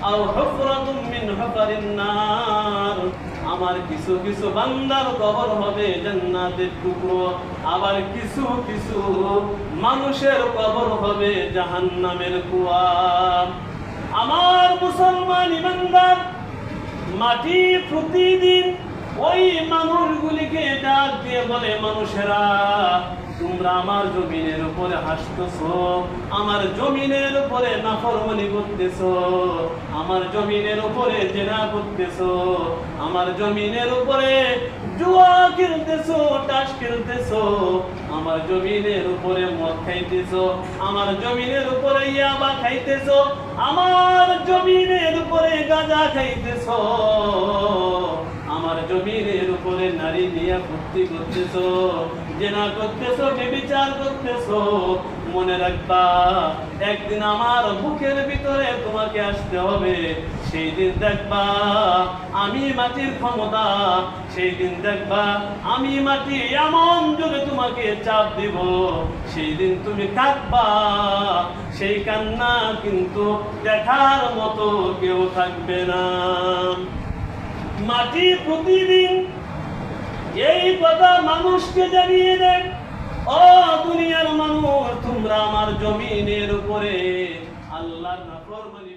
আও হুফরাতুম মিন হুফারিন নার, আমার কিছু কিছু বান্দার কবর হবে জান্নাতের টুকরো, আবার কিছু কিছু মানুষের কবর হবে জাহান্নামের কুয়া। আমার মুসলমান ইমানদার, মাটি প্রতিদিন ওই মানুষগুলিকে ডাক দিয়ে বলে, মানুষেরা তোমরা আমার জমিনের উপরে হাসতেছো, আমার জমিনের উপরে নাফরমানি করতেছো, আমার জমিনের উপরে জেনা করতেছো, আমার জমিনের উপরে জুয়া খেলতেছো, তাস খেলতেছো, আমার জমিনের উপরে মদ খাইতেছো, আমার জমিনের উপরে ইয়াবা খাইতেছো, আমার জমিনের উপরে গাঁজা খাইতেছো, আমার জমিনের উপরে নারী নিয়ে ফুর্তি করতেছো, জেনা করতেছো, ব্যভিচার করতেছো। মনে রাখবা, একদিন আমার বুকের ভিতরে তোমাকে আসতে হবে। সেই দিন দেখবা আমি মাটির ক্ষমতা, সেই দিন দেখবা আমি মাটি এমন জোরে তোমাকে চাপ দিব, সেই দিন তুমি কাঁদবা। সেই কান্না কিন্তু দেখার মতো কেউ থাকবে না। মাটি প্রতিদিন এই কথা মানুষকে জানিয়ে দেয়, ও দুনিয়ার মানুষ, তোমরা আমার জমিনের উপরে আল্লাহর নাফরমানি